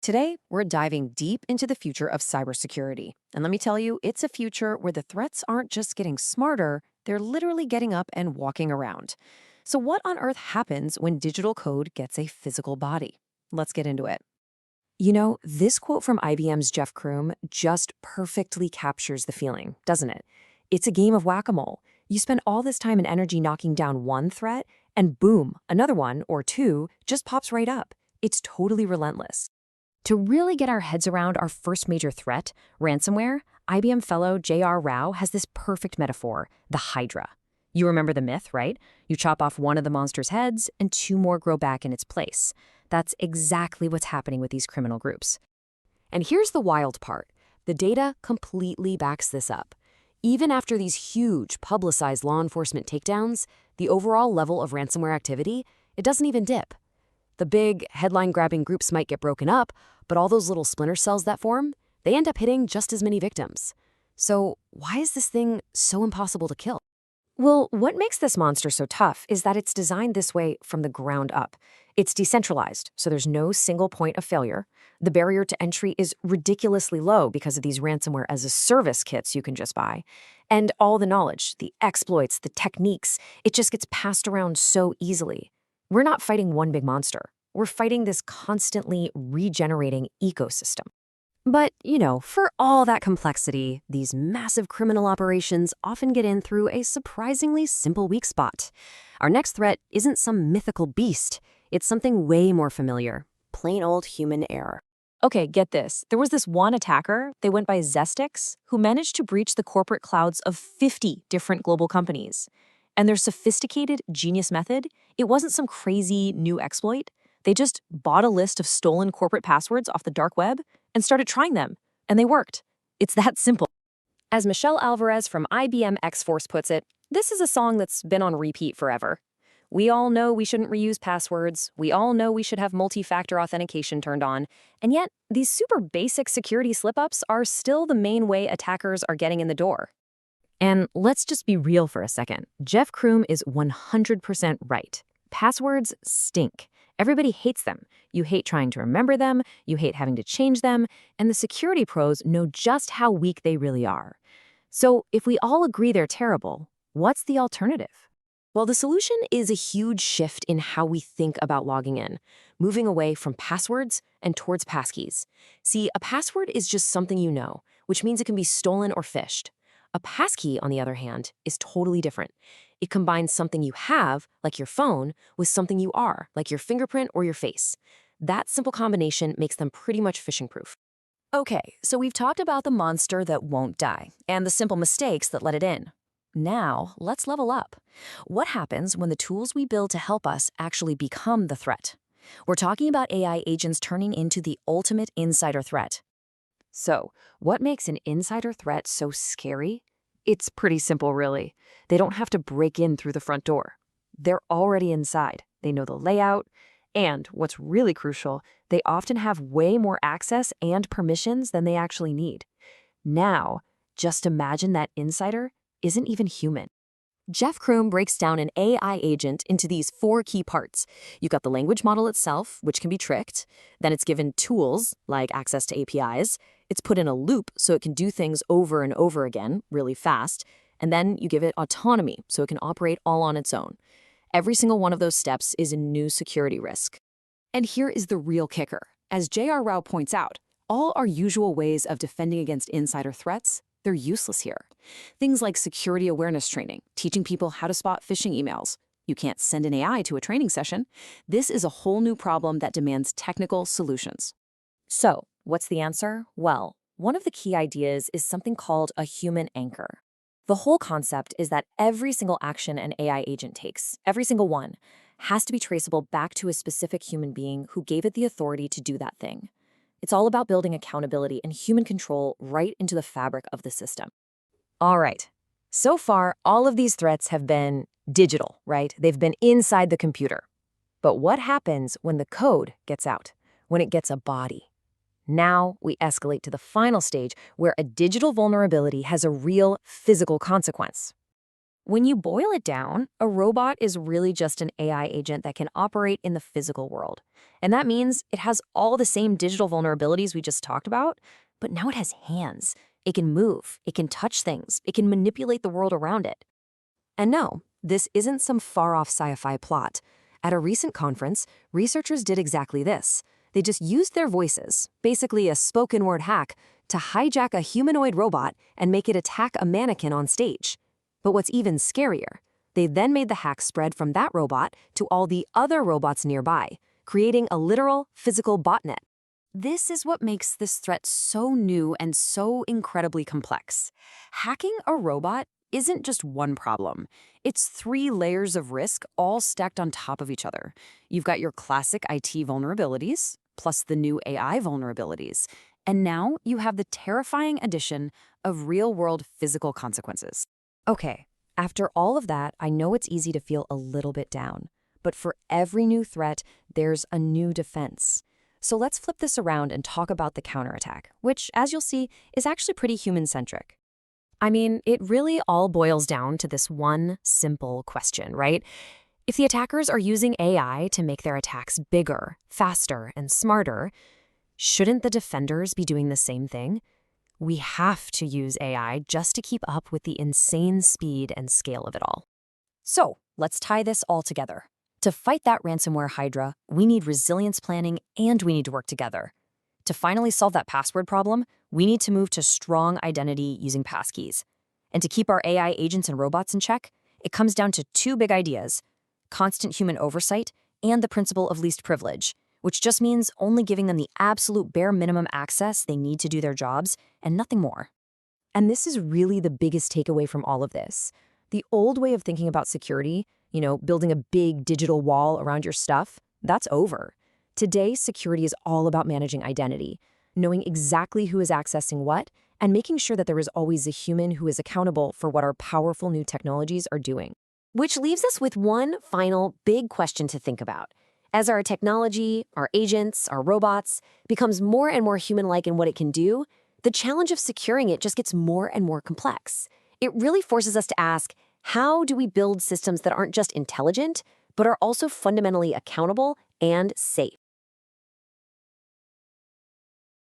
Today, we're diving deep into the future of cybersecurity. And let me tell you, it's a future where the threats aren't just getting smarter, they're literally getting up and walking around. So, what on earth happens when digital code gets a physical body? Let's get into it. This quote from IBM's Jeff Kroom just perfectly captures the feeling, doesn't it? It's a game of whack-a-mole. You spend all this time and energy knocking down one threat, and boom, another one or two just pops right up. It's totally relentless. To really get our heads around our first major threat, ransomware, IBM fellow J.R. Rao has this perfect metaphor, the Hydra. You remember the myth, right? You chop off one of the monster's heads and two more grow back in its place. That's exactly what's happening with these criminal groups. And here's the wild part. The data completely backs this up. Even after these huge, publicized law enforcement takedowns, the overall level of ransomware activity, it doesn't even dip. The big, headline-grabbing groups might get broken up, but all those little splinter cells that form, they end up hitting just as many victims. So why is this thing so impossible to kill? Well, what makes this monster so tough is that it's designed this way from the ground up. It's decentralized, so there's no single point of failure. The barrier to entry is ridiculously low because of these ransomware as a service kits you can just buy. And all the knowledge, the exploits, the techniques, it just gets passed around so easily. We're not fighting one big monster. We're fighting this constantly regenerating ecosystem. But, for all that complexity, these massive criminal operations often get in through a surprisingly simple weak spot. Our next threat isn't some mythical beast. It's something way more familiar. Plain old human error. Okay, get this. There was this one attacker, they went by Zestix, who managed to breach the corporate clouds of 50 different global companies. And their sophisticated, genius method, it wasn't some crazy new exploit. They just bought a list of stolen corporate passwords off the dark web and started trying them, and they worked. It's that simple. As Michelle Alvarez from IBM X-Force puts it, this is a song that's been on repeat forever. We all know we shouldn't reuse passwords. We all know we should have multi-factor authentication turned on. And yet, these super basic security slip-ups are still the main way attackers are getting in the door. And let's just be real for a second. Jeff Kroom is 100% right. Passwords stink. Everybody hates them. You hate trying to remember them, you hate having to change them, and the security pros know just how weak they really are. So if we all agree they're terrible, what's the alternative? Well, the solution is a huge shift in how we think about logging in, moving away from passwords and towards passkeys. See, a password is just something you know, which means it can be stolen or phished. A passkey, on the other hand, is totally different. It combines something you have, like your phone, with something you are, like your fingerprint or your face. That simple combination makes them pretty much phishing-proof. Okay, so we've talked about the monster that won't die, and the simple mistakes that let it in. Now, let's level up. What happens when the tools we build to help us actually become the threat? We're talking about AI agents turning into the ultimate insider threat. So, what makes an insider threat so scary? It's pretty simple, really. They don't have to break in through the front door. They're already inside. They know the layout. And what's really crucial, they often have way more access and permissions than they actually need. Now, just imagine that insider isn't even human. Jeff Kroom breaks down an AI agent into these 4 key parts. You've got the language model itself, which can be tricked. Then it's given tools, like access to APIs. It's put in a loop so it can do things over and over again, really fast. And then you give it autonomy so it can operate all on its own. Every single one of those steps is a new security risk. And here is the real kicker. As J.R. Rao points out, all our usual ways of defending against insider threats, they're useless here. Things like security awareness training, teaching people how to spot phishing emails. You can't send an AI to a training session. This is a whole new problem that demands technical solutions. So, what's the answer? Well, one of the key ideas is something called a human anchor. The whole concept is that every single action an AI agent takes, every single one, has to be traceable back to a specific human being who gave it the authority to do that thing. It's all about building accountability and human control right into the fabric of the system. All right. So far, all of these threats have been digital, right? They've been inside the computer. But what happens when the code gets out, when it gets a body? Now we escalate to the final stage where a digital vulnerability has a real physical consequence. When you boil it down, a robot is really just an AI agent that can operate in the physical world. And that means it has all the same digital vulnerabilities we just talked about, but now it has hands. It can move, it can touch things, it can manipulate the world around it. And no, this isn't some far-off sci-fi plot. At a recent conference, researchers did exactly this. They just used their voices, basically a spoken-word hack, to hijack a humanoid robot and make it attack a mannequin on stage. But what's even scarier, they then made the hack spread from that robot to all the other robots nearby, creating a literal physical botnet. This is what makes this threat so new and so incredibly complex. Hacking a robot isn't just one problem. It's 3 layers of risk all stacked on top of each other. You've got your classic IT vulnerabilities, plus the new AI vulnerabilities. And now you have the terrifying addition of real-world physical consequences. Okay, after all of that, I know it's easy to feel a little bit down. But for every new threat, there's a new defense. So let's flip this around and talk about the counterattack, which, as you'll see, is actually pretty human-centric. I mean, it really all boils down to this one simple question, right? If the attackers are using AI to make their attacks bigger, faster, and smarter, shouldn't the defenders be doing the same thing? We have to use AI just to keep up with the insane speed and scale of it all. So, let's tie this all together. To fight that ransomware Hydra, we need resilience planning and we need to work together. To finally solve that password problem, we need to move to strong identity using passkeys. And to keep our AI agents and robots in check, it comes down to 2 big ideas: constant human oversight and the principle of least privilege, which just means only giving them the absolute bare minimum access they need to do their jobs and nothing more. And this is really the biggest takeaway from all of this. The old way of thinking about security, building a big digital wall around your stuff, that's over. Today, security is all about managing identity, knowing exactly who is accessing what, and making sure that there is always a human who is accountable for what our powerful new technologies are doing. Which leaves us with one final big question to think about. As our technology, our agents, our robots becomes more and more human-like in what it can do, the challenge of securing it just gets more and more complex. It really forces us to ask, how do we build systems that aren't just intelligent, but are also fundamentally accountable and safe?